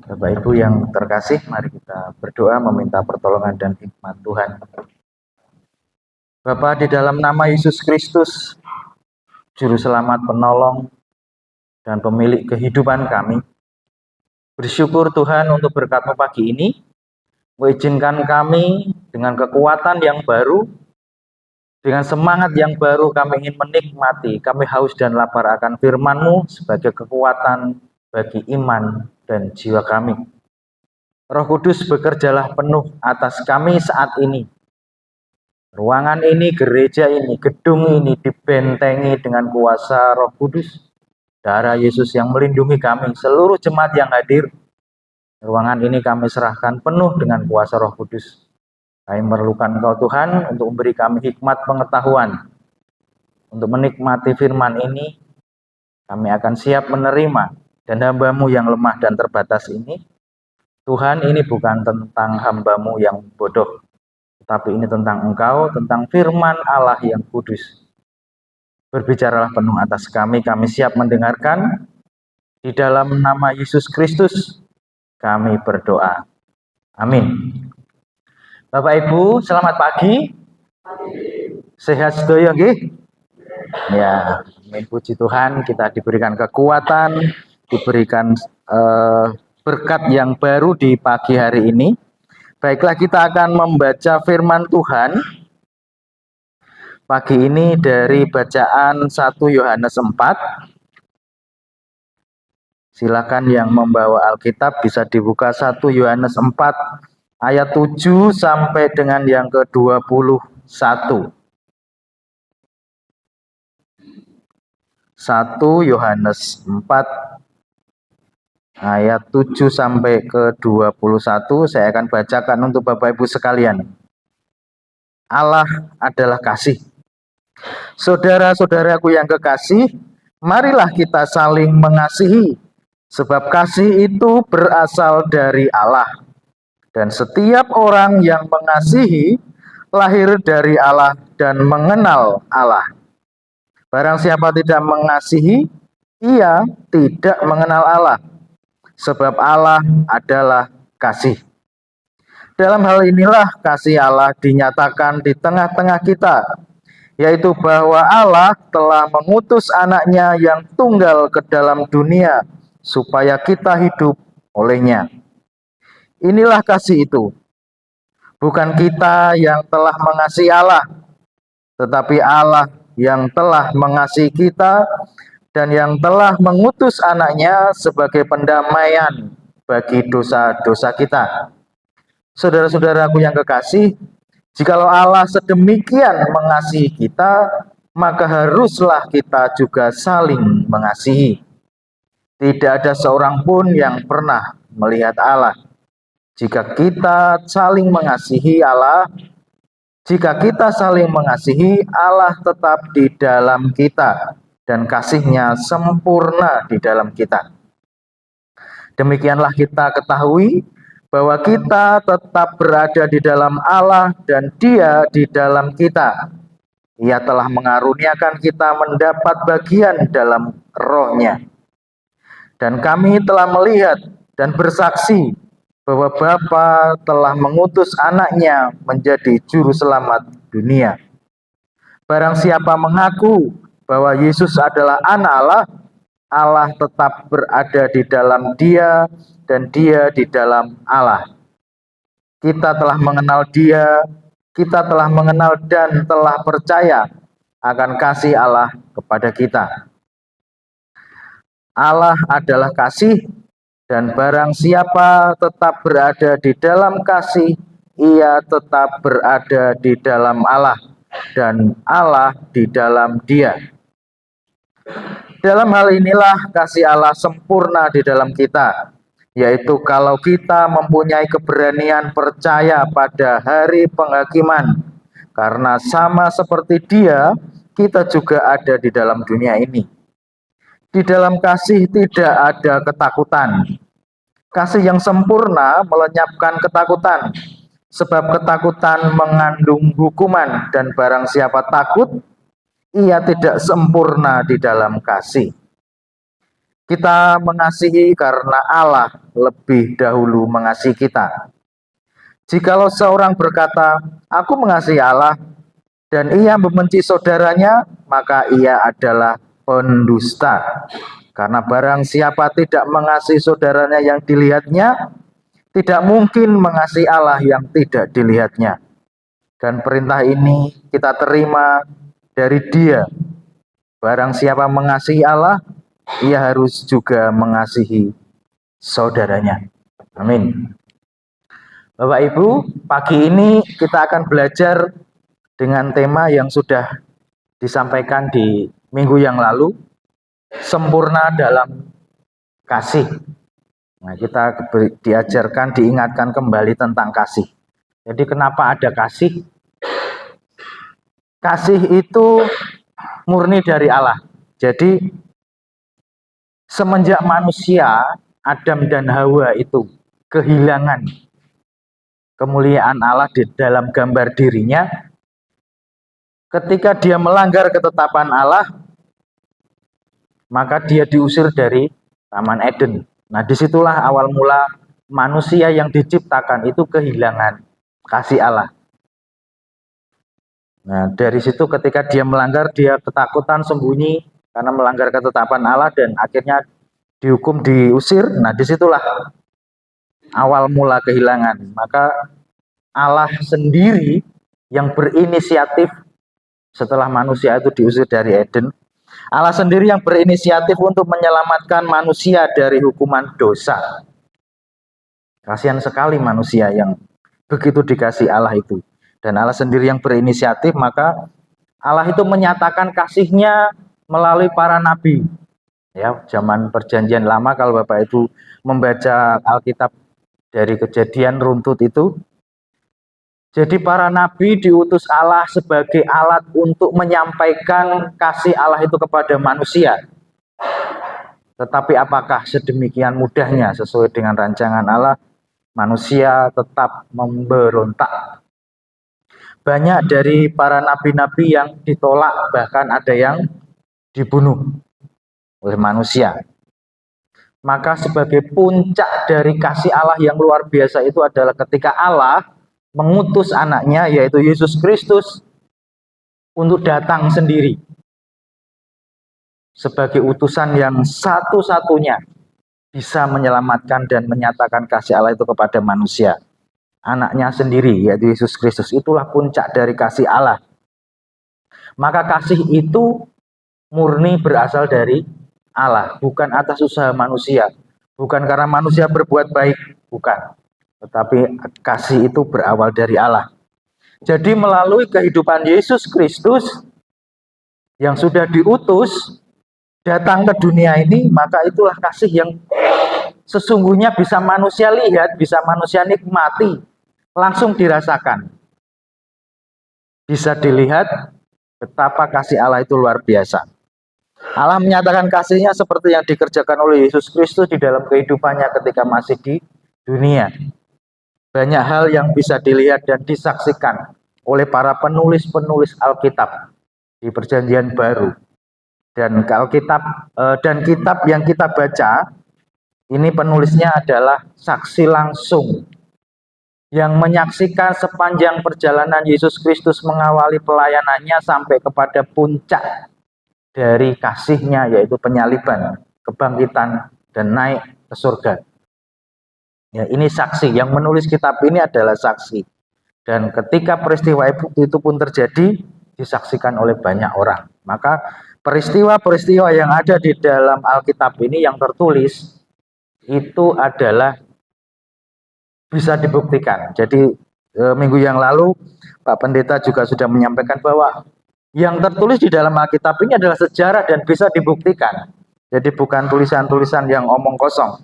Bapak Ibu yang terkasih, mari kita berdoa meminta pertolongan dan hikmat Tuhan. Bapa, di dalam nama Yesus Kristus, Juru Selamat, Penolong, dan Pemilik kehidupan kami, bersyukur Tuhan untuk berkat-Mu pagi ini. Mengizinkan kami dengan kekuatan yang baru, dengan semangat yang baru, kami ingin menikmati, kami haus dan lapar akan firman-Mu sebagai kekuatan bagi iman dan jiwa kami. Roh Kudus, bekerjalah penuh atas kami saat ini. Ruangan ini, gereja ini, gedung ini dibentengi dengan kuasa Roh Kudus. Darah Yesus yang melindungi kami, seluruh jemaat yang hadir. Ruangan ini kami serahkan penuh dengan kuasa Roh Kudus. Kami memerlukan Engkau Tuhan untuk memberi kami hikmat pengetahuan. Untuk menikmati firman ini, kami akan siap menerima. Dan hamba-Mu yang lemah dan terbatas ini, Tuhan, ini bukan tentang hamba-Mu yang bodoh, tetapi ini tentang Engkau, tentang firman Allah yang kudus. Berbicaralah penuh atas kami siap mendengarkan. Di dalam nama Yesus Kristus, kami berdoa. Amin. Bapak Ibu, selamat pagi. Sehat sedaya nggih? Ya, amin, puji Tuhan, kita diberikan kekuatan, diberikan berkat yang baru di pagi hari ini. Baiklah, kita akan membaca firman Tuhan pagi ini dari bacaan 1 Yohanes 4. Silakan yang membawa Alkitab bisa dibuka 1 Yohanes 4 ayat 7 sampai dengan yang ke-21. 1 Yohanes 4 ayat 7 sampai ke-21 saya akan bacakan untuk Bapak Ibu sekalian. Allah adalah kasih. Saudara-saudaraku yang kekasih, marilah kita saling mengasihi, sebab kasih itu berasal dari Allah. Dan setiap orang yang mengasihi lahir dari Allah dan mengenal Allah. Barang siapa tidak mengasihi, ia tidak mengenal Allah, sebab Allah adalah kasih. Dalam hal inilah kasih Allah dinyatakan di tengah-tengah kita, yaitu bahwa Allah telah mengutus anaknya yang tunggal ke dalam dunia, supaya kita hidup olehnya. Inilah kasih itu. Bukan kita yang telah mengasihi Allah, tetapi Allah yang telah mengasihi kita dan yang telah mengutus anaknya sebagai pendamaian bagi dosa-dosa kita. Saudara-saudaraku yang kekasih, jikalau Allah sedemikian mengasihi kita, maka haruslah kita juga saling mengasihi. Tidak ada seorang pun yang pernah melihat Allah. Jika kita saling mengasihi Allah, Allah tetap di dalam kita dan kasih-Nya sempurna di dalam kita. Demikianlah kita ketahui bahwa kita tetap berada di dalam Allah dan Dia di dalam kita. Ia telah mengaruniakan kita mendapat bagian dalam Roh-Nya. Dan kami telah melihat dan bersaksi bahwa Bapa telah mengutus anaknya menjadi juru selamat dunia. Barang siapa mengaku bahwa Yesus adalah anak Allah, Allah tetap berada di dalam Dia dan Dia di dalam Allah. Kita telah mengenal Dia, kita telah mengenal dan telah percaya akan kasih Allah kepada kita. Allah adalah kasih, dan barang siapa tetap berada di dalam kasih, ia tetap berada di dalam Allah, dan Allah di dalam Dia. Dalam hal inilah kasih Allah sempurna di dalam kita, yaitu kalau kita mempunyai keberanian percaya pada hari penghakiman, karena sama seperti Dia, kita juga ada di dalam dunia ini. Di dalam kasih tidak ada ketakutan. Kasih yang sempurna melenyapkan ketakutan, sebab ketakutan mengandung hukuman, dan barang siapa takut, ia tidak sempurna di dalam kasih. Kita mengasihi karena Allah lebih dahulu mengasihi kita. Jikalau seorang berkata, "Aku mengasihi Allah," dan ia membenci saudaranya, maka ia adalah pendusta. Karena barang siapa tidak mengasihi saudaranya yang dilihatnya, tidak mungkin mengasihi Allah yang tidak dilihatnya. Dan perintah ini kita terima dari Dia. Barang siapa mengasihi Allah, ia harus juga mengasihi saudaranya. Amin. Bapak Ibu, pagi ini kita akan belajar dengan tema yang sudah disampaikan di minggu yang lalu, sempurna dalam kasih. Nah, kita diajarkan, diingatkan kembali tentang kasih. Jadi kenapa ada kasih? Kasih itu murni dari Allah. Jadi semenjak manusia, Adam dan Hawa itu kehilangan kemuliaan Allah di dalam gambar dirinya, ketika dia melanggar ketetapan Allah, maka dia diusir dari Taman Eden. Nah, disitulah awal mula manusia yang diciptakan itu kehilangan kasih Allah. Nah, dari situ ketika dia melanggar, dia ketakutan, sembunyi karena melanggar ketetapan Allah dan akhirnya dihukum, diusir. Nah, disitulah awal mula kehilangan. Maka Allah sendiri yang berinisiatif setelah manusia itu diusir dari Eden. Allah sendiri yang berinisiatif untuk menyelamatkan manusia dari hukuman dosa. Kasihan sekali manusia yang begitu dikasih Allah itu. Dan Allah sendiri yang berinisiatif, maka Allah itu menyatakan kasih-Nya melalui para nabi. Ya, zaman perjanjian lama kalau Bapak Ibu membaca Alkitab dari Kejadian runtut itu, jadi para nabi diutus Allah sebagai alat untuk menyampaikan kasih Allah itu kepada manusia. Tetapi apakah sedemikian mudahnya sesuai dengan rancangan Allah? Manusia tetap memberontak. Banyak dari para nabi-nabi yang ditolak, bahkan ada yang dibunuh oleh manusia. Maka sebagai puncak dari kasih Allah yang luar biasa itu adalah ketika Allah mengutus anaknya, yaitu Yesus Kristus, untuk datang sendiri sebagai utusan yang satu-satunya bisa menyelamatkan dan menyatakan kasih Allah itu kepada manusia. Anaknya sendiri, yaitu Yesus Kristus, itulah puncak dari kasih Allah. Maka kasih itu murni berasal dari Allah, bukan atas usaha manusia, bukan karena manusia berbuat baik, bukan. Tetapi kasih itu berawal dari Allah. Jadi melalui kehidupan Yesus Kristus yang sudah diutus datang ke dunia ini, maka itulah kasih yang sesungguhnya bisa manusia lihat, bisa manusia nikmati, langsung dirasakan. Bisa dilihat betapa kasih Allah itu luar biasa. Allah menyatakan kasih-Nya seperti yang dikerjakan oleh Yesus Kristus di dalam kehidupannya ketika masih di dunia. Banyak hal yang bisa dilihat dan disaksikan oleh para penulis-penulis Alkitab di Perjanjian Baru. Dan Alkitab dan kitab yang kita baca, ini penulisnya adalah saksi langsung yang menyaksikan sepanjang perjalanan Yesus Kristus mengawali pelayanannya sampai kepada puncak dari kasih-Nya, yaitu penyaliban, kebangkitan, dan naik ke surga. Ya, ini saksi, yang menulis kitab ini adalah saksi. Dan ketika peristiwa itu pun terjadi, disaksikan oleh banyak orang. Maka peristiwa-peristiwa yang ada di dalam Alkitab ini yang tertulis, itu adalah bisa dibuktikan. Jadi minggu yang lalu Pak Pendeta juga sudah menyampaikan bahwa yang tertulis di dalam Alkitab ini adalah sejarah dan bisa dibuktikan. Jadi bukan tulisan-tulisan yang omong kosong.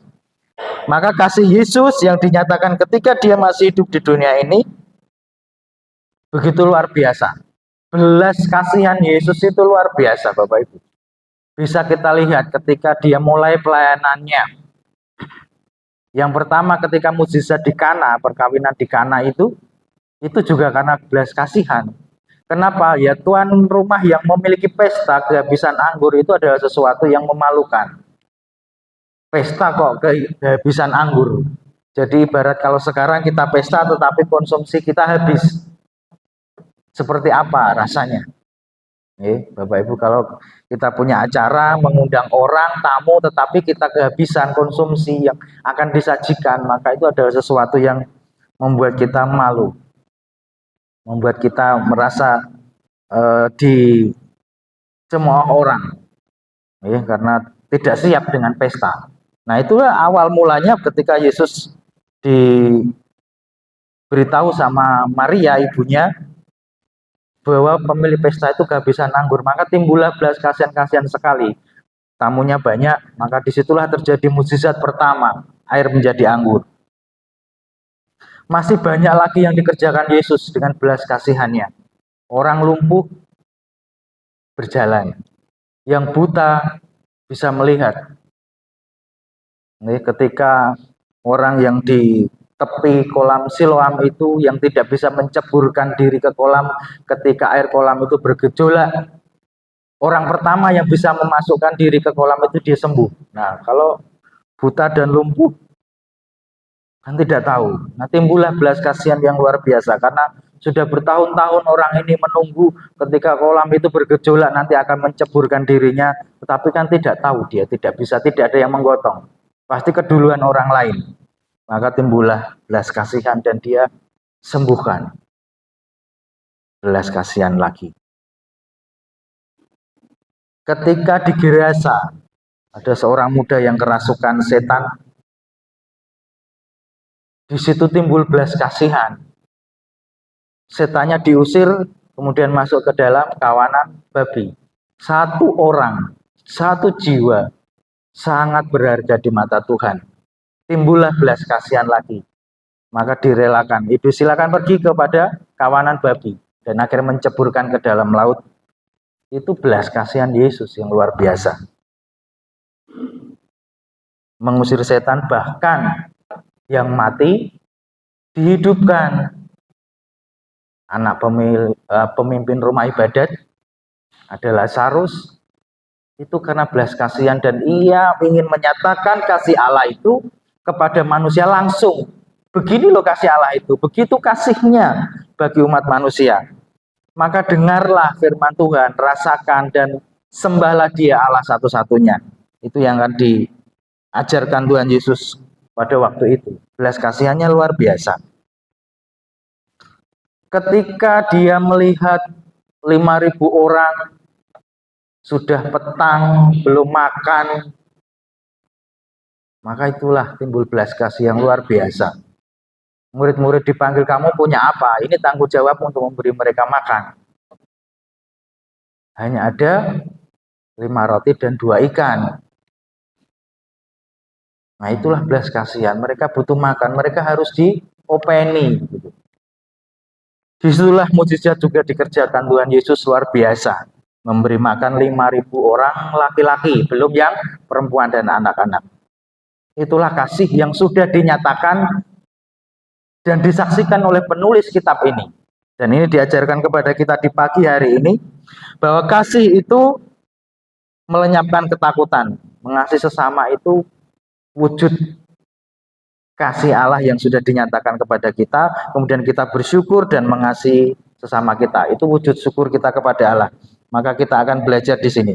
Maka kasih Yesus yang dinyatakan ketika dia masih hidup di dunia ini begitu luar biasa. Belas kasihan Yesus itu luar biasa, Bapak Ibu. Bisa kita lihat ketika dia mulai pelayanannya. Yang pertama ketika mukjizat di Kana, perkawinan di Kana itu juga karena belas kasihan. Kenapa? Ya tuan rumah yang memiliki pesta kehabisan anggur itu adalah sesuatu yang memalukan. pesta kok kehabisan anggur. Jadi ibarat kalau sekarang kita pesta tetapi konsumsi kita habis. Seperti apa rasanya? Bapak Ibu, kalau kita punya acara mengundang orang, tamu, tetapi kita kehabisan konsumsi yang akan disajikan, maka itu adalah sesuatu yang membuat kita malu, membuat kita merasa dicemooh orang, karena tidak siap dengan pesta. Nah, itulah awal mulanya ketika Yesus diberitahu sama Maria ibunya bahwa pemilik pesta itu kehabisan anggur, maka timbullah belas kasihan sekali. Tamunya banyak, maka disitulah terjadi mukjizat pertama, air menjadi anggur. Masih banyak lagi yang dikerjakan Yesus dengan belas kasihannya. Orang lumpuh berjalan, yang buta bisa melihat. Ketika orang yang di tepi kolam Siloam itu yang tidak bisa menceburkan diri ke kolam ketika air kolam itu bergejolak, orang pertama yang bisa memasukkan diri ke kolam itu dia sembuh. Nah, kalau buta dan lumpuh kan tidak tahu. Nah, timbullah belas kasihan yang luar biasa karena sudah bertahun-tahun orang ini menunggu ketika kolam itu bergejolak nanti akan menceburkan dirinya, tetapi kan tidak tahu, dia tidak bisa, tidak ada yang menggotong. Pasti keduluan orang lain. Maka timbullah belas kasihan dan dia sembuhkan. Belas kasihan lagi. Ketika di Gerasa ada seorang muda yang kerasukan setan. Di situ timbul belas kasihan. Setannya diusir, kemudian masuk ke dalam kawanan babi. Satu orang, satu jiwa sangat berharga di mata Tuhan. Timbullah belas kasihan lagi. Maka direlakan. Itu silakan pergi kepada kawanan babi dan akhirnya menceburkan ke dalam laut. Itu belas kasihan Yesus yang luar biasa. Mengusir setan, bahkan yang mati dihidupkan. Anak pemimpin rumah ibadat adalah Lazarus. Itu karena belas kasihan dan ia ingin menyatakan kasih Allah itu kepada manusia langsung. Begini loh kasih Allah itu, begitu kasihnya bagi umat manusia. Maka dengarlah firman Tuhan, rasakan dan sembahlah Dia Allah satu-satunya. Itu yang akan diajarkan Tuhan Yesus pada waktu itu. Belas kasihannya luar biasa. Ketika dia melihat 5.000 orang sudah petang, belum makan, maka itulah timbul belas kasih yang luar biasa. Murid-murid dipanggil, kamu punya apa? Ini tanggung jawab untuk memberi mereka makan. Hanya ada 5 roti dan 2 ikan. Nah, itulah belas kasihan. Mereka butuh makan, mereka harus diopeni. Disitulah mujizat juga dikerjakan Tuhan Yesus luar biasa. Memberi makan 5.000 orang laki-laki, belum yang perempuan dan anak-anak. Itulah kasih yang sudah dinyatakan dan disaksikan oleh penulis kitab ini. Dan ini diajarkan kepada kita di pagi hari ini, bahwa kasih itu melenyapkan ketakutan. Mengasihi sesama itu wujud kasih Allah yang sudah dinyatakan kepada kita, kemudian kita bersyukur dan mengasihi sesama kita. Itu wujud syukur kita kepada Allah. Maka kita akan belajar di sini.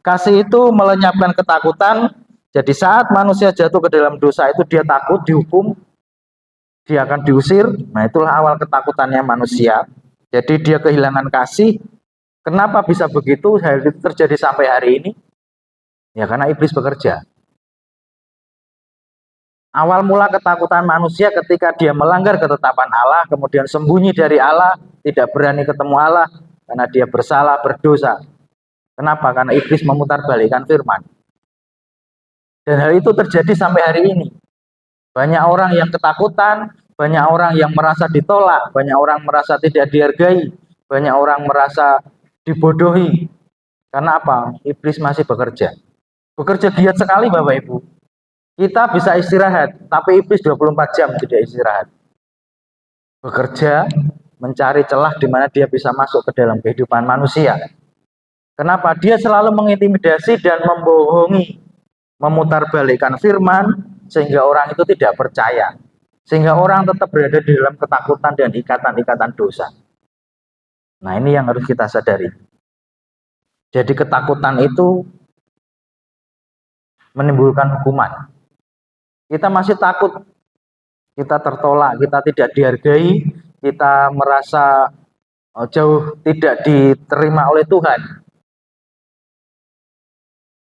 Kasih itu melenyapkan ketakutan. Jadi saat manusia jatuh ke dalam dosa itu dia takut dihukum, dia akan diusir. Nah, itulah awal ketakutannya manusia. Jadi dia kehilangan kasih. Kenapa bisa begitu? Hal itu terjadi sampai hari ini. Ya karena iblis bekerja. Awal mula ketakutan manusia ketika dia melanggar ketetapan Allah, kemudian sembunyi dari Allah, tidak berani ketemu Allah, karena dia bersalah, berdosa. Kenapa? Karena iblis memutarbalikkan firman. Dan hal itu terjadi sampai hari ini. Banyak orang yang ketakutan, banyak orang yang merasa ditolak, banyak orang merasa tidak dihargai, banyak orang merasa dibodohi. Karena apa? Iblis masih bekerja. Bekerja giat sekali Bapak Ibu. Kita bisa istirahat, tapi iblis 24 jam tidak istirahat. Bekerja, mencari celah di mana dia bisa masuk ke dalam kehidupan manusia. Kenapa? Dia selalu mengintimidasi dan membohongi. memutarbalikkan firman sehingga orang itu tidak percaya, sehingga orang tetap berada di dalam ketakutan dan ikatan-ikatan dosa. Nah, ini yang harus kita sadari. Jadi ketakutan itu menimbulkan hukuman. Kita masih takut, kita tertolak, kita tidak dihargai, kita merasa jauh tidak diterima oleh Tuhan.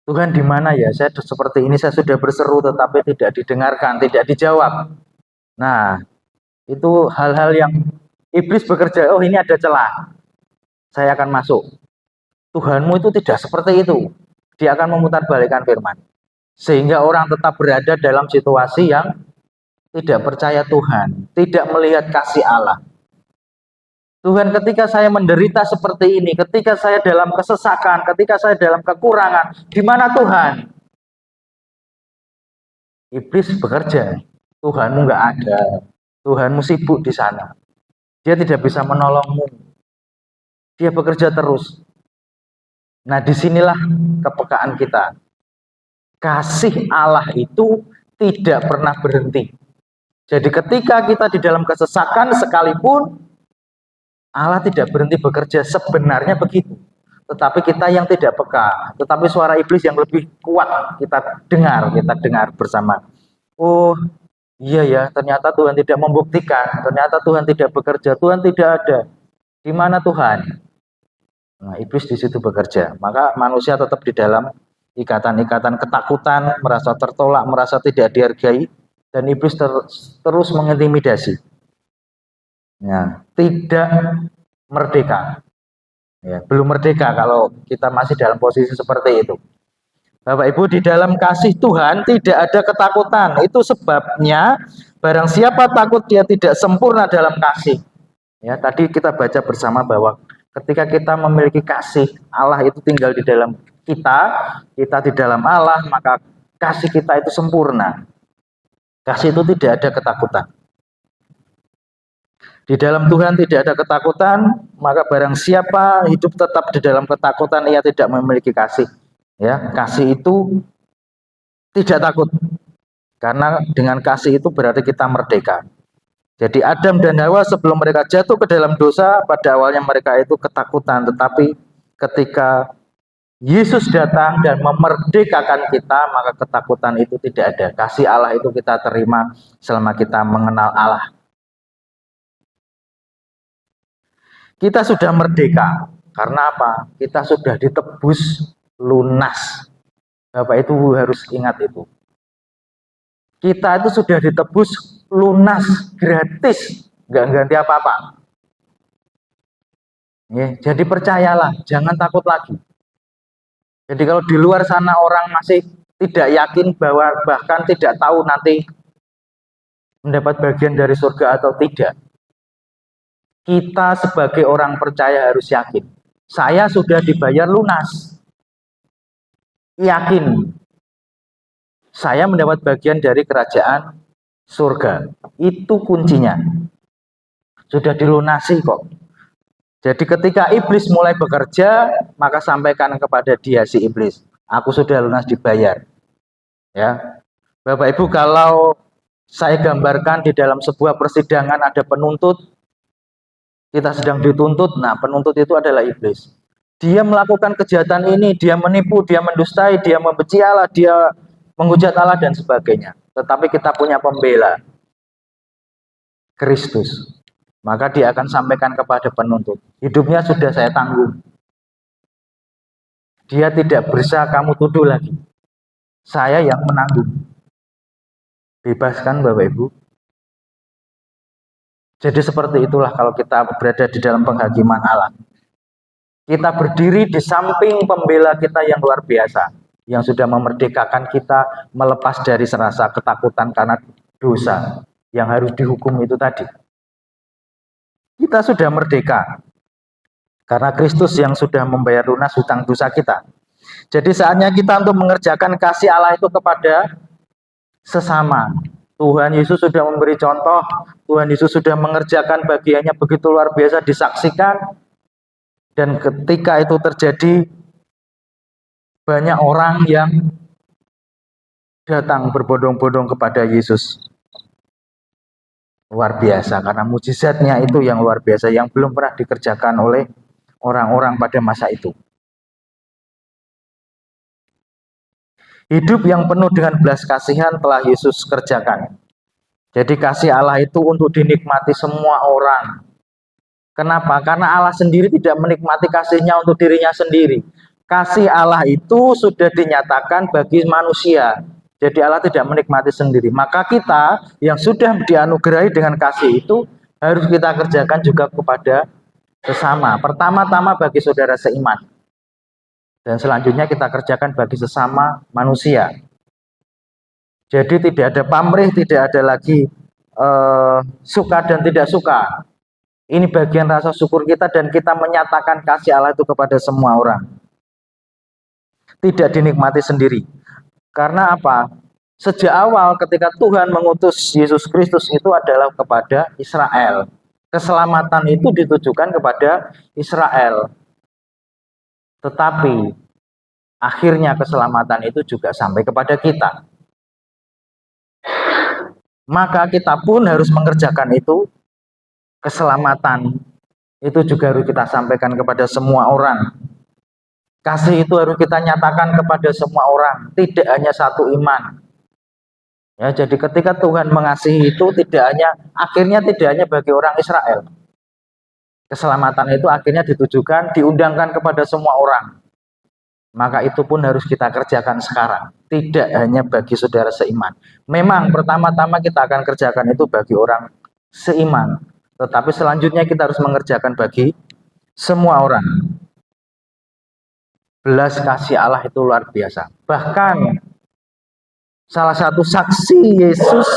Tuhan di mana ya? Saya seperti ini, saya sudah berseru tetapi tidak didengarkan, tidak dijawab. Nah, itu hal-hal yang iblis bekerja. Oh, ini ada celah, saya akan masuk. Tuhanmu itu tidak seperti itu. Dia akan memutarbalikkan firman. Sehingga orang tetap berada dalam situasi yang tidak percaya Tuhan, tidak melihat kasih Allah. Tuhan, ketika saya menderita seperti ini, ketika saya dalam kesesakan, ketika saya dalam kekurangan, di mana Tuhan? Iblis bekerja, Tuhanmu nggak ada, Tuhanmu sibuk di sana, dia tidak bisa menolongmu, dia bekerja terus. Nah, disinilah kepekaan kita. Kasih Allah itu tidak pernah berhenti. Jadi ketika kita di dalam kesesakan sekalipun, Allah tidak berhenti bekerja, sebenarnya begitu. Tetapi kita yang tidak peka, tetapi suara iblis yang lebih kuat kita dengar bersama. Oh iya ya, ternyata Tuhan tidak membuktikan, ternyata Tuhan tidak bekerja, Tuhan tidak ada. Di mana Tuhan? Nah, iblis di situ bekerja. Maka manusia tetap di dalam ikatan-ikatan ketakutan, merasa tertolak, merasa tidak dihargai, dan iblis terus mengintimidasi. Ya, tidak merdeka. Ya, belum merdeka kalau kita masih dalam posisi seperti itu. Bapak Ibu, di dalam kasih Tuhan tidak ada ketakutan. Itu sebabnya barang siapa takut dia tidak sempurna dalam kasih. Ya, tadi kita baca bersama bahwa ketika kita memiliki kasih, Allah itu tinggal di dalam kita di dalam Allah, maka kasih kita itu sempurna. Kasih itu tidak ada ketakutan. Di dalam Tuhan tidak ada ketakutan, maka barang siapa hidup tetap di dalam ketakutan, ia tidak memiliki kasih. Ya, kasih itu tidak takut. Karena dengan kasih itu berarti kita merdeka. Jadi Adam dan Hawa sebelum mereka jatuh ke dalam dosa, pada awalnya mereka itu ketakutan, tetapi ketika Yesus datang dan memerdekakan kita, maka ketakutan itu tidak ada. Kasih Allah itu kita terima selama kita mengenal Allah. Kita sudah merdeka. Karena apa? Kita sudah ditebus lunas. Bapak itu harus ingat itu. Kita itu sudah ditebus lunas, gratis, nggak ganti apa-apa. Ya, jadi percayalah, jangan takut lagi. Jadi kalau di luar sana orang masih tidak yakin bahwa bahkan tidak tahu nanti mendapat bagian dari surga atau tidak. Kita sebagai orang percaya harus yakin. Saya sudah dibayar lunas. Yakin. Saya mendapat bagian dari kerajaan surga. Itu kuncinya. Sudah dilunasi kok. Jadi ketika iblis mulai bekerja, maka sampaikan kepada dia si iblis, aku sudah lunas dibayar. Ya. Bapak Ibu, kalau saya gambarkan di dalam sebuah persidangan ada penuntut, kita sedang dituntut, nah penuntut itu adalah iblis. Dia melakukan kejahatan ini, dia menipu, dia mendustai, dia membenci Allah, dia menghujat Allah dan sebagainya. Tetapi kita punya pembela, Kristus. Maka dia akan sampaikan kepada penuntut, hidupnya sudah saya tanggung. Dia tidak bisa kamu tuduh lagi. Saya yang menanggung. Bebaskan Bapak Ibu. Jadi seperti itulah kalau kita berada di dalam penghakiman Allah. Kita berdiri di samping pembela kita yang luar biasa, yang sudah memerdekakan kita melepas dari serasa ketakutan karena dosa yang harus dihukum itu tadi. Kita sudah merdeka karena Kristus yang sudah membayar lunas hutang dosa kita. Jadi saatnya kita untuk mengerjakan kasih Allah itu kepada sesama. Tuhan Yesus sudah memberi contoh, Tuhan Yesus sudah mengerjakan bagiannya begitu luar biasa disaksikan. Dan ketika itu terjadi, banyak orang yang datang berbondong-bondong kepada Yesus. Luar biasa, karena mujizatnya itu yang luar biasa, yang belum pernah dikerjakan oleh orang-orang pada masa itu. Hidup yang penuh dengan belas kasihan telah Yesus kerjakan. Jadi kasih Allah itu untuk dinikmati semua orang. Kenapa? Karena Allah sendiri tidak menikmati kasihnya untuk dirinya sendiri. Kasih Allah itu sudah dinyatakan bagi manusia. Jadi Allah tidak menikmati sendiri. Maka kita yang sudah dianugerahi dengan kasih itu harus kita kerjakan juga kepada sesama. Pertama-tama bagi saudara seiman. Dan selanjutnya kita kerjakan bagi sesama manusia. Jadi tidak ada pamrih, tidak ada lagi suka dan tidak suka. Ini bagian rasa syukur kita dan kita menyatakan kasih Allah itu kepada semua orang. Tidak dinikmati sendiri. Karena apa? Sejak awal ketika Tuhan mengutus Yesus Kristus itu adalah kepada Israel. Keselamatan itu ditujukan kepada Israel. Tetapi akhirnya keselamatan itu juga sampai kepada kita. Maka kita pun harus mengerjakan itu. Keselamatan itu juga harus kita sampaikan kepada semua orang. Kasih itu harus kita nyatakan kepada semua orang, tidak hanya satu iman. Ya, jadi ketika Tuhan mengasihi itu akhirnya tidak hanya bagi orang Israel. Keselamatan itu akhirnya ditujukan, diundangkan kepada semua orang. Maka itu pun harus kita kerjakan sekarang, tidak hanya bagi saudara seiman. Memang pertama-tama kita akan kerjakan itu bagi orang seiman, tetapi selanjutnya kita harus mengerjakan bagi semua orang. Belas kasih Allah itu luar biasa. Bahkan salah satu saksi Yesus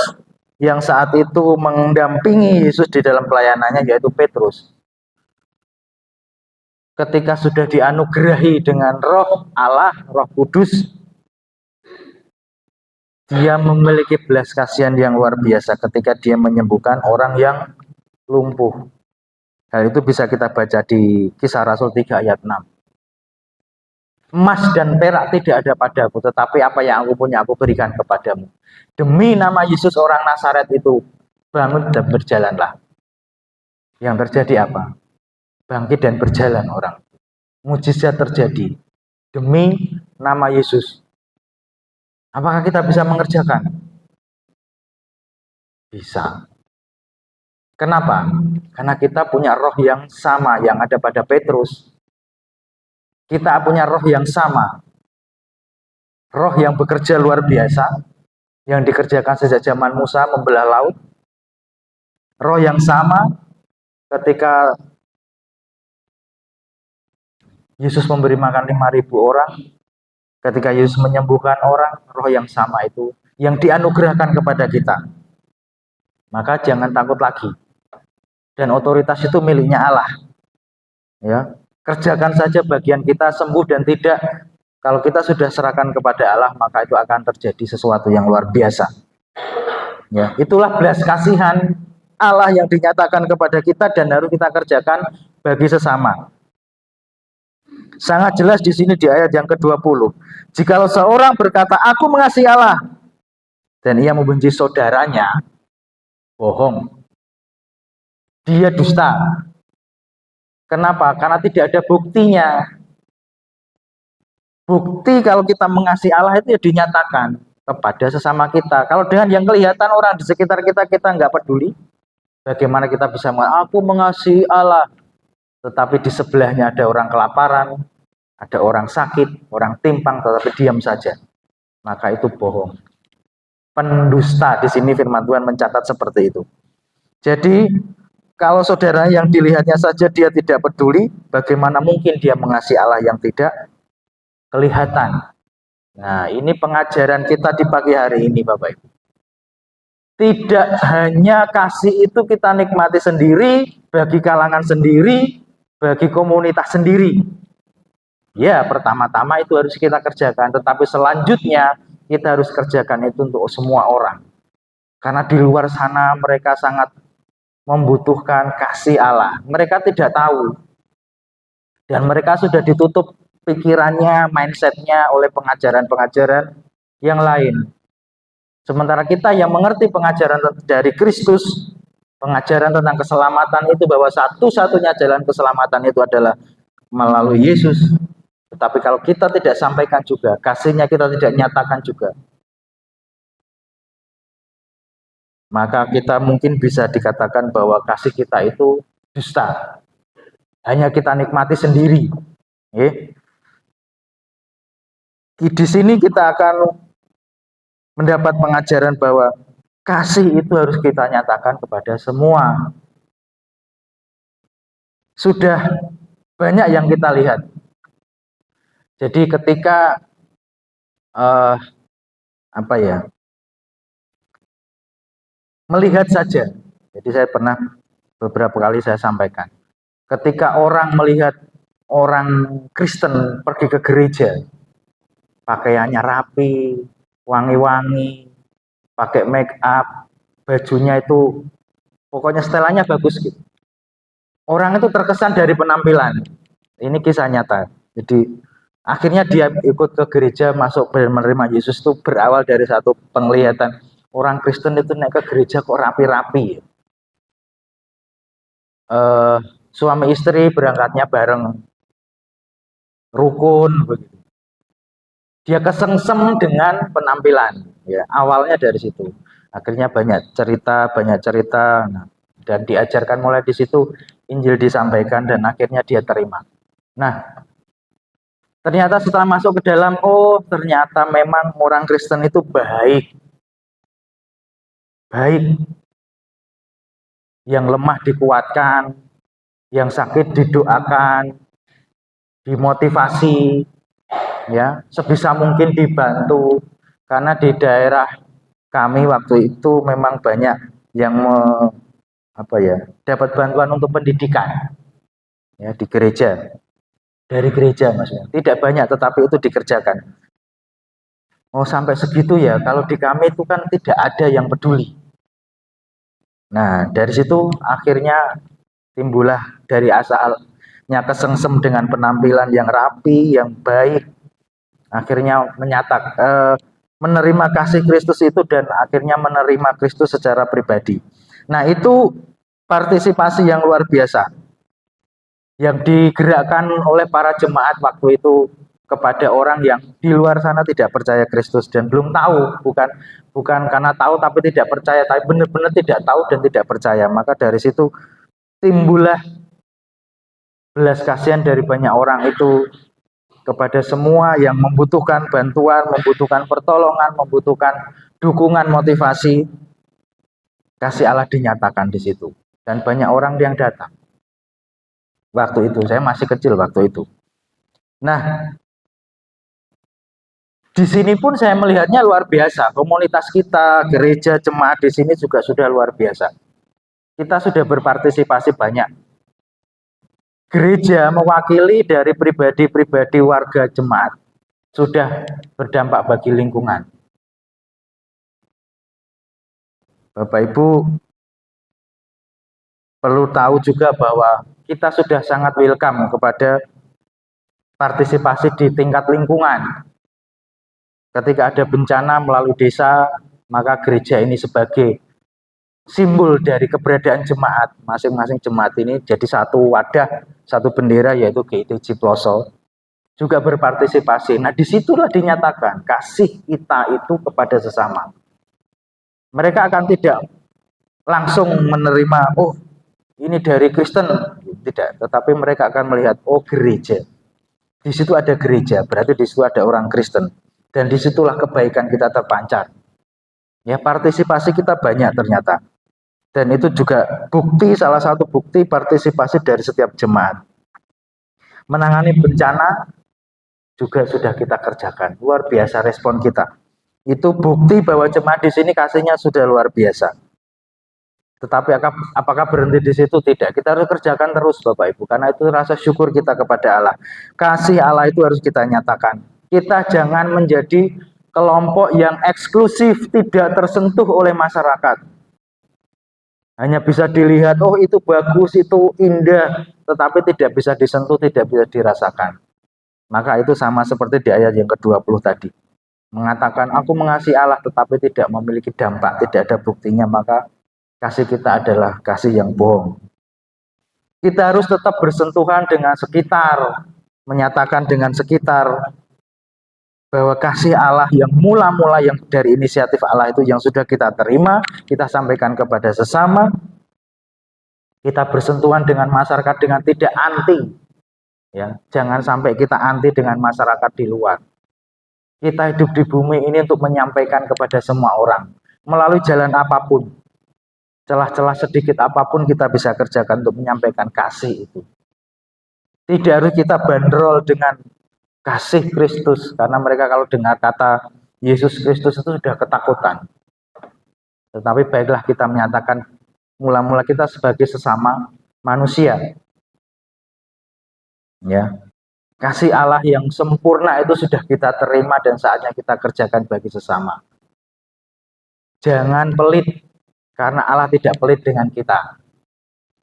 yang saat itu mendampingi Yesus di dalam pelayanannya yaitu Petrus. Ketika sudah dianugerahi dengan Roh Allah, Roh Kudus, dia memiliki belas kasihan yang luar biasa ketika dia menyembuhkan orang yang lumpuh. Hal itu bisa kita baca di Kisah Rasul 3 ayat 6. Emas dan perak tidak ada padaku, tetapi apa yang aku punya aku berikan kepadamu. Demi nama Yesus orang Nazaret itu, bangun dan berjalanlah. Yang terjadi apa? Bangkit dan berjalan orang. Mujizat terjadi. Demi nama Yesus. Apakah kita bisa mengerjakan? Bisa. Kenapa? Karena kita punya roh yang sama yang ada pada Petrus. Kita punya roh yang sama. Roh yang bekerja luar biasa, yang dikerjakan sejak zaman Musa membelah laut. Roh yang sama ketika Yesus memberi makan 5.000 orang, ketika Yesus menyembuhkan orang, roh yang sama itu yang dianugerahkan kepada kita. Maka jangan takut lagi. Dan otoritas itu miliknya Allah. Ya, kerjakan saja bagian kita, sembuh dan tidak. Kalau kita sudah serahkan kepada Allah, maka itu akan terjadi sesuatu yang luar biasa. Ya, itulah belas kasihan Allah yang dinyatakan kepada kita dan harus kita kerjakan bagi sesama. Sangat jelas di sini di ayat yang ke-20. Jikalau seorang berkata, aku mengasihi Allah, dan ia membenci saudaranya, bohong. Dia dusta. Kenapa? Karena tidak ada buktinya. Bukti kalau kita mengasihi Allah itu ya dinyatakan kepada sesama kita. Kalau dengan yang kelihatan orang di sekitar kita, kita nggak peduli. Bagaimana kita bisa mengatakan, aku mengasihi Allah. Tetapi di sebelahnya ada orang kelaparan, ada orang sakit, orang timpang, tetapi diam saja. Maka itu bohong. Pendusta, di sini firman Tuhan mencatat seperti itu. Jadi, kalau saudara yang dilihatnya saja dia tidak peduli, bagaimana mungkin dia mengasihi Allah yang tidak kelihatan? Nah, ini pengajaran kita di pagi hari ini, Bapak Ibu. Tidak hanya kasih itu kita nikmati sendiri, bagi kalangan sendiri, bagi komunitas sendiri. Ya, pertama-tama itu harus kita kerjakan, tetapi selanjutnya kita harus kerjakan itu untuk semua orang. Karena di luar sana mereka sangat membutuhkan kasih Allah. Mereka tidak tahu. Dan mereka sudah ditutup pikirannya, mindsetnya oleh pengajaran-pengajaran yang lain. Sementara kita yang mengerti pengajaran dari Kristus, pengajaran tentang keselamatan itu, bahwa satu-satunya jalan keselamatan itu adalah melalui Yesus. Tetapi kalau kita tidak sampaikan juga, kasihnya kita tidak nyatakan juga, maka kita mungkin bisa dikatakan bahwa kasih kita itu dusta. Hanya kita nikmati sendiri. Di sini kita akan mendapat pengajaran bahwa kasih itu harus kita nyatakan kepada semua. Sudah banyak yang kita lihat. Jadi ketika melihat saja. Jadi saya pernah beberapa kali saya sampaikan. Ketika orang melihat orang Kristen pergi ke gereja, pakaiannya rapi, wangi-wangi, pakai make up, bajunya itu pokoknya setelannya bagus gitu. Orang itu terkesan dari penampilan. Ini kisah nyata. Jadi akhirnya dia ikut ke gereja, masuk menerima Yesus itu berawal dari satu penglihatan. Orang Kristen itu naik ke gereja kok rapi-rapi. Suami istri berangkatnya bareng, rukun begitu. Dia kesengsem dengan penampilan. Ya, awalnya dari situ. Akhirnya banyak cerita. Nah, dan diajarkan mulai di situ, Injil disampaikan dan akhirnya dia terima. Nah, ternyata setelah masuk ke dalam, ternyata memang orang Kristen itu baik. Yang lemah dikuatkan, yang sakit didoakan, dimotivasi, ya, sebisa mungkin dibantu. Karena di daerah kami waktu itu memang banyak yang dapat bantuan untuk pendidikan, ya, di gereja, dari gereja maksudnya. Tidak banyak, tetapi itu dikerjakan. Sampai segitu ya. Kalau di kami itu kan tidak ada yang peduli. Nah, dari situ akhirnya timbullah dari asalnya kesengsem dengan penampilan yang rapi, yang baik, akhirnya menerima kasih Kristus itu dan akhirnya menerima Kristus secara pribadi. Nah, itu partisipasi yang luar biasa yang digerakkan oleh para jemaat waktu itu kepada orang yang di luar sana tidak percaya Kristus dan belum tahu, bukan karena tahu tapi tidak percaya, tapi benar-benar tidak tahu dan tidak percaya. Maka dari situ timbullah belas kasihan dari banyak orang itu kepada semua yang membutuhkan bantuan, membutuhkan pertolongan, membutuhkan dukungan, motivasi. Kasih Allah dinyatakan di situ dan banyak orang yang datang. Waktu itu saya masih kecil waktu itu. Nah, di sini pun saya melihatnya luar biasa. Komunitas kita, gereja, jemaat di sini juga sudah luar biasa. Kita sudah berpartisipasi banyak. Gereja mewakili dari pribadi-pribadi warga jemaat. Sudah berdampak bagi lingkungan. Bapak Ibu perlu tahu juga bahwa kita sudah sangat welcome kepada partisipasi di tingkat lingkungan. Ketika ada bencana melalui desa, maka gereja ini sebagai simbol dari keberadaan jemaat. Masing-masing jemaat ini jadi satu wadah, satu bendera, yaitu GITJ Ploso. Juga berpartisipasi. Nah, disitulah dinyatakan kasih kita itu kepada sesama. Mereka akan tidak langsung menerima, ini dari Kristen. Tidak, tetapi mereka akan melihat, gereja. Di situ ada gereja, berarti di situ ada orang Kristen. Dan disitulah kebaikan kita terpancar. Ya, partisipasi kita banyak ternyata. Dan itu juga salah satu bukti partisipasi dari setiap jemaat. Menangani bencana juga sudah kita kerjakan. Luar biasa respon kita. Itu bukti bahwa jemaat di sini kasihnya sudah luar biasa. Tetapi apakah berhenti di situ? Tidak. Kita harus kerjakan terus Bapak Ibu. Karena itu rasa syukur kita kepada Allah. Kasih Allah itu harus kita nyatakan. Kita jangan menjadi kelompok yang eksklusif, tidak tersentuh oleh masyarakat. Hanya bisa dilihat, itu bagus, itu indah, tetapi tidak bisa disentuh, tidak bisa dirasakan. Maka itu sama seperti di ayat yang ke-20 tadi. mengatakan aku mengasihi Allah tetapi tidak memiliki dampak, tidak ada buktinya, maka kasih kita adalah kasih yang bohong. Kita harus tetap bersentuhan dengan sekitar, menyatakan dengan sekitar bahwa kasih Allah yang mula-mula yang dari inisiatif Allah itu yang sudah kita terima, kita sampaikan kepada sesama. Kita bersentuhan dengan masyarakat dengan tidak anti. Ya, jangan sampai kita anti dengan masyarakat di luar. Kita hidup di bumi ini untuk menyampaikan kepada semua orang melalui jalan apapun. Celah-celah sedikit apapun kita bisa kerjakan untuk menyampaikan kasih itu. Tidak harus kita bandrol dengan kasih Kristus, karena mereka kalau dengar kata Yesus Kristus itu sudah ketakutan. Tetapi baiklah kita menyatakan mula-mula kita sebagai sesama manusia. Ya. Kasih Allah yang sempurna itu sudah kita terima dan saatnya kita kerjakan bagi sesama. Jangan pelit, karena Allah tidak pelit dengan kita.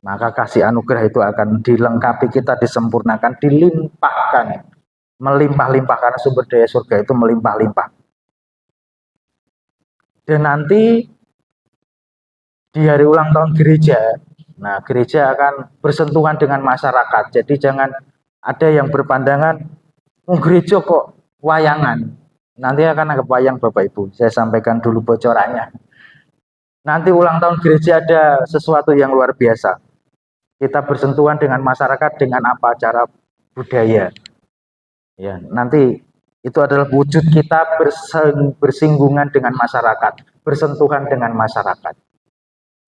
Maka kasih anugerah itu akan dilengkapi kita, disempurnakan, dilimpahkan. Melimpah-limpah, karena sumber daya surga itu melimpah-limpah. Dan nanti di hari ulang tahun gereja, nah gereja akan bersentuhan dengan masyarakat. Jadi jangan ada yang berpandangan, gereja kok wayangan. Nanti akan anggap wayang Bapak Ibu. Saya sampaikan dulu bocorannya. Nanti ulang tahun gereja ada sesuatu yang luar biasa. Kita bersentuhan dengan masyarakat dengan apa? Cara budaya. Ya, nanti itu adalah wujud kita bersinggungan dengan masyarakat, bersentuhan dengan masyarakat.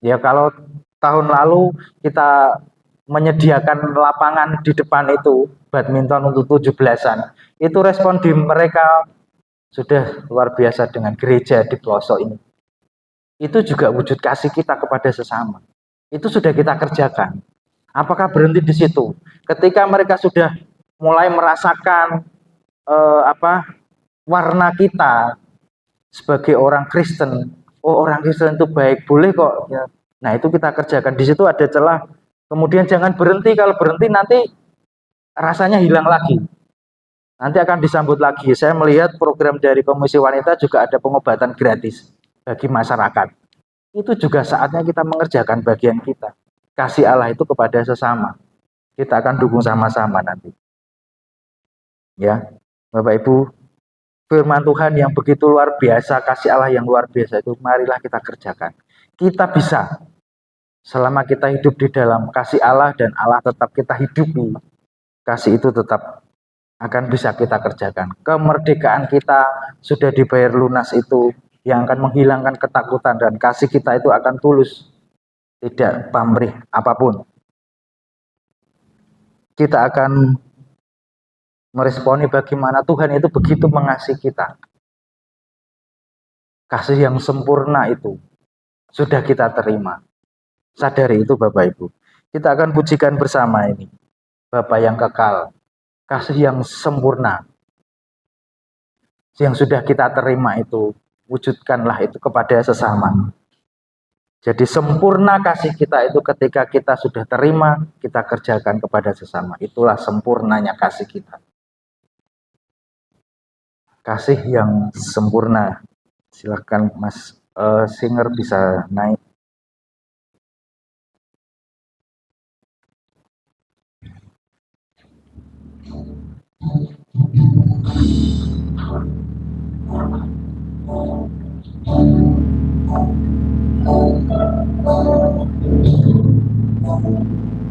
Ya, kalau tahun lalu kita menyediakan lapangan di depan itu badminton untuk 17-an, itu respon di mereka sudah luar biasa dengan gereja di pelosok ini. Itu juga wujud kasih kita kepada sesama. Itu sudah kita kerjakan. Apakah berhenti di situ? Ketika mereka sudah mulai merasakan warna kita sebagai orang Kristen, oh orang Kristen itu baik, boleh kok. Ya. Nah itu kita kerjakan. Di situ ada celah. Kemudian jangan berhenti. Kalau berhenti nanti rasanya hilang lagi. Nanti akan disambut lagi. Saya melihat program dari Komisi Wanita juga ada pengobatan gratis bagi masyarakat. Itu juga saatnya kita mengerjakan bagian kita. Kasih Allah itu kepada sesama. Kita akan dukung sama-sama nanti. Ya, Bapak Ibu, firman Tuhan yang begitu luar biasa, kasih Allah yang luar biasa itu, marilah kita kerjakan. Kita bisa, selama kita hidup di dalam kasih Allah dan Allah tetap kita hidupi, kasih itu tetap akan bisa kita kerjakan. Kemerdekaan kita sudah dibayar lunas itu, yang akan menghilangkan ketakutan, dan kasih kita itu akan tulus, tidak pamrih apapun. Kita akan meresponi bagaimana Tuhan itu begitu mengasihi kita. Kasih yang sempurna itu sudah kita terima. Sadari itu Bapak Ibu. Kita akan pujikan bersama ini. Bapa yang kekal, kasih yang sempurna yang sudah kita terima itu, wujudkanlah itu kepada sesama. Jadi sempurna kasih kita itu ketika kita sudah terima, kita kerjakan kepada sesama. Itulah sempurnanya kasih kita. Kasih yang sempurna. Silakan Mas Singer bisa naik.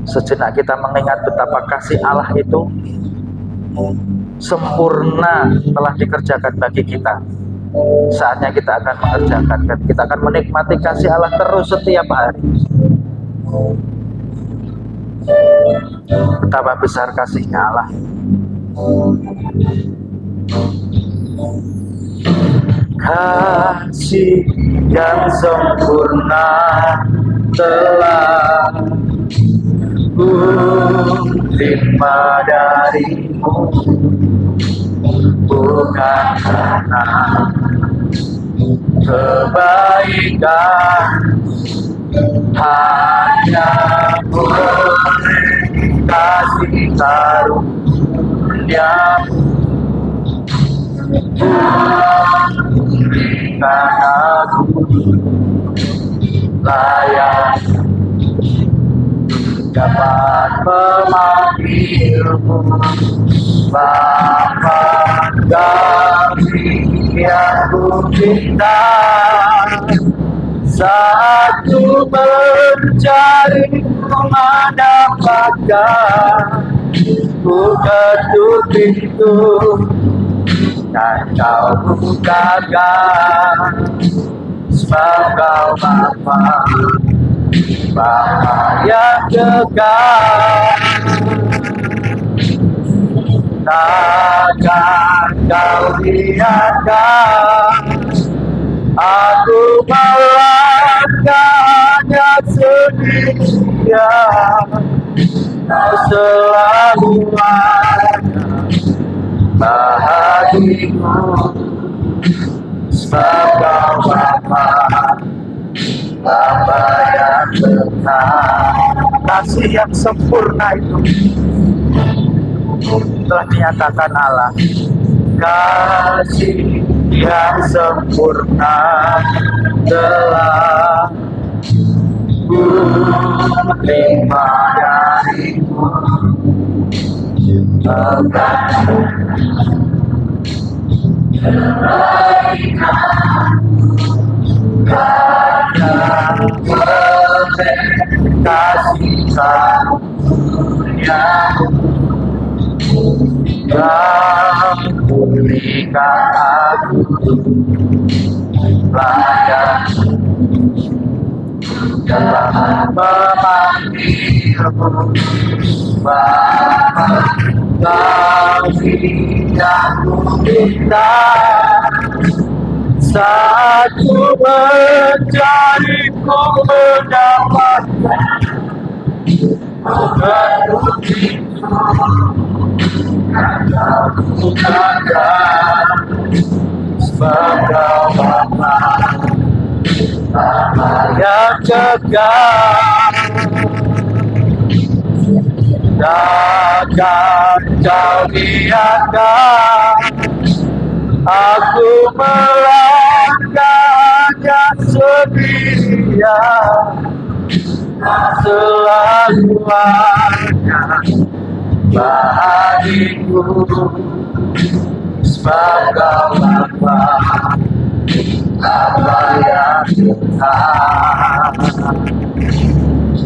Sejenak kita mengingat betapa kasih Allah itu sempurna telah dikerjakan bagi kita. Saatnya kita akan mengerjakan, kita akan menikmati kasih Allah terus setiap hari. Betapa besar kasihnya Allah. Kasih yang sempurna telah ku terima darimu, bukan karena kebaikan, hanya oleh kasih karunia Berikan aku layak dapat memanggilmu Bapa kami yang ku cinta. Saat ku mencari mendapatkan, ku ketuk pintu dan kau bukakan. Sebab kau Bapa yang kekal. Takkan kau biarkan aku melangkahnya sendirian. Kau selalu ada bahagiku. Sebab kau Bapa yang kekal. Kasih yang sempurna itu telah dinyatakan Allah. Kasih yang sempurna telah ku terima darimu. Kasih karunia yang berikan aku layak dalam memanggilmu Bapa kami yang ku minta. Saat ku mencari ku mendapatkan, ku ketuk pintu dan kau bukakan. Sebab kau Bapa yang kekal. Takkan kau biarkan aku melangkahnya sendirian. Selalu ada bahagiku. Sebab kau Bapa yang kekal.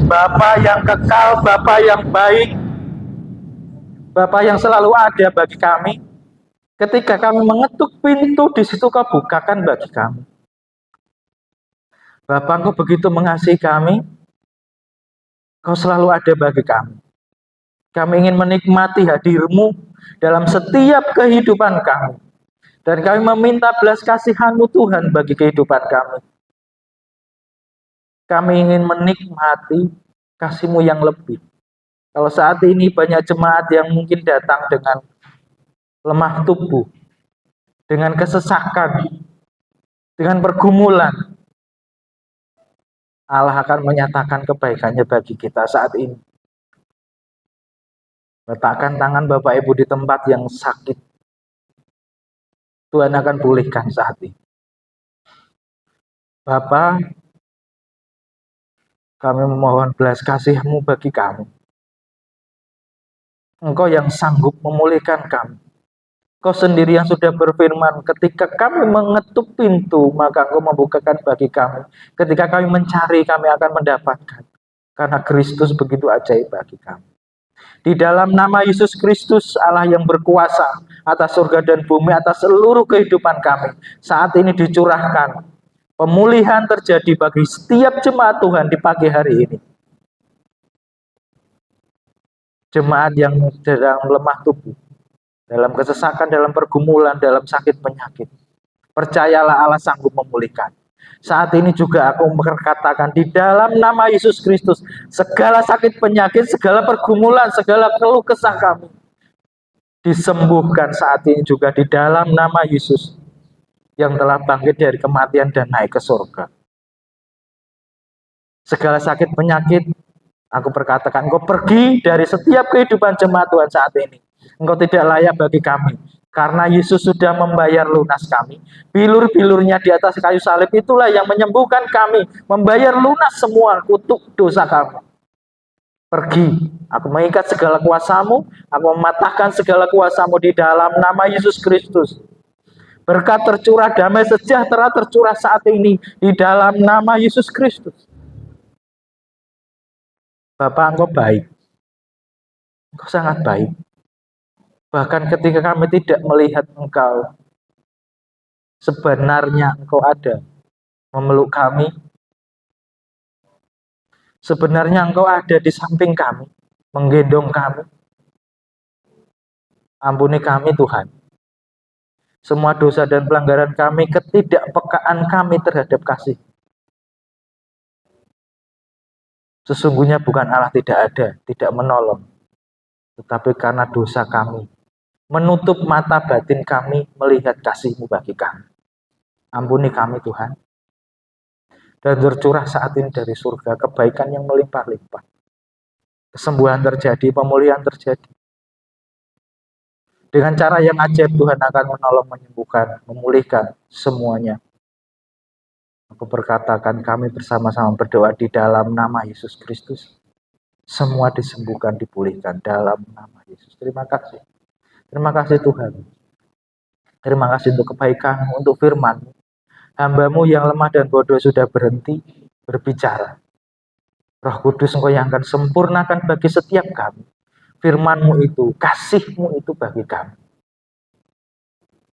Bapa yang kekal, Bapa yang baik, Bapa yang selalu ada bagi kami. Ketika kami mengetuk pintu, di situ kau bukakan bagi kami. Bapa, Engkau begitu mengasihi kami, Kau selalu ada bagi kami. Kami ingin menikmati hadir-Mu dalam setiap kehidupan kami. Dan kami meminta belas kasihan-Mu Tuhan bagi kehidupan kami. Kami ingin menikmati kasih-Mu yang lebih. Kalau saat ini banyak jemaat yang mungkin datang dengan lemah tubuh, dengan kesesakan, dengan pergumulan, Allah akan menyatakan kebaikannya bagi kita saat ini. Letakkan tangan Bapak Ibu di tempat yang sakit, Tuhan akan pulihkan saat ini. Bapa, kami memohon belas kasih-Mu bagi kami. Engkau yang sanggup memulihkan kami. Kau sendiri yang sudah berfirman, ketika kami mengetuk pintu, maka Engkau membukakan bagi kami. Ketika kami mencari, kami akan mendapatkan. Karena Kristus begitu ajaib bagi kami. Di dalam nama Yesus Kristus, Allah yang berkuasa atas surga dan bumi, atas seluruh kehidupan kami, saat ini dicurahkan. Pemulihan terjadi bagi setiap jemaat Tuhan di pagi hari ini. Jemaat yang sedang lemah tubuh, dalam kesesakan, dalam pergumulan, dalam sakit penyakit. Percayalah Allah sanggup memulihkan. Saat ini juga aku berkatakan di dalam nama Yesus Kristus, segala sakit penyakit, segala pergumulan, segala keluh kesah kami disembuhkan saat ini juga di dalam nama Yesus yang telah bangkit dari kematian dan naik ke surga. Segala sakit penyakit, aku berkatakan, Engkau pergi dari setiap kehidupan jemaat Tuhan saat ini. Engkau tidak layak bagi kami. Karena Yesus sudah membayar lunas kami. Bilur-bilurnya di atas kayu salib itulah yang menyembuhkan kami. Membayar lunas semua kutuk dosa kami. Pergi, aku mengikat segala kuasamu, aku mematahkan segala kuasamu di dalam nama Yesus Kristus. Berkat tercurah, damai sejahtera tercurah saat ini di dalam nama Yesus Kristus. Bapak, Engkau baik. Engkau sangat baik. Bahkan ketika kami tidak melihat Engkau, sebenarnya Engkau ada memeluk kami. Sebenarnya Engkau ada di samping kami, menggendong kami. Ampuni kami Tuhan. Semua dosa dan pelanggaran kami, ketidakpekaan kami terhadap kasih. Sesungguhnya bukan Allah tidak ada, tidak menolong. Tetapi karena dosa kami, menutup mata batin kami melihat kasih-Mu bagi kami. Ampuni kami Tuhan. Dan tercurah saat ini dari surga kebaikan yang melimpah-limpah. Kesembuhan terjadi, pemulihan terjadi. Dengan cara yang ajaib Tuhan akan menolong, menyembuhkan, memulihkan semuanya. Aku berkatakan kami bersama-sama berdoa di dalam nama Yesus Kristus. Semua disembuhkan, dipulihkan dalam nama Yesus. Terima kasih. Terima kasih Tuhan. Terima kasih untuk kebaikan, untuk firman-Mu. Hamba-Mu yang lemah dan bodoh sudah berhenti berbicara. Roh Kudus Engkau yang akan sempurnakan bagi setiap kami. Firman-Mu itu, kasih-Mu itu bagi kami.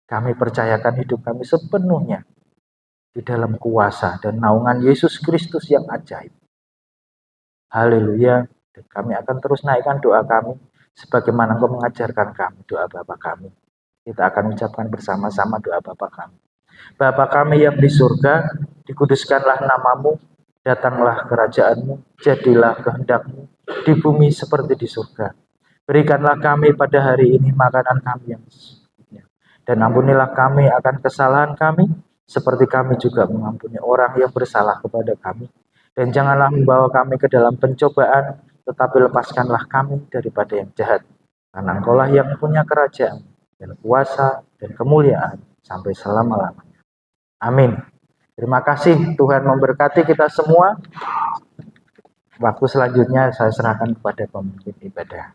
Kami percayakan hidup kami sepenuhnya di dalam kuasa dan naungan Yesus Kristus yang ajaib. Haleluya. Dan kami akan terus naikkan doa kami sebagaimana Engkau mengajarkan kami doa Bapa kami. Kita akan ucapkan bersama-sama doa Bapa kami. Bapa kami yang di surga, dikuduskanlah nama-Mu, datanglah kerajaan-Mu, jadilah kehendak-Mu di bumi seperti di surga. Berikanlah kami pada hari ini makanan kami yang sesungguhnya. Dan ampunilah kami akan kesalahan kami, seperti kami juga mengampuni orang yang bersalah kepada kami. Dan janganlah membawa kami ke dalam pencobaan, tetapi lepaskanlah kami daripada yang jahat. Karena Engkaulah yang punya kerajaan, dan kuasa, dan kemuliaan, sampai selama-lamanya. Amin. Terima kasih, Tuhan memberkati kita semua. Waktu selanjutnya saya serahkan kepada pemimpin ibadah.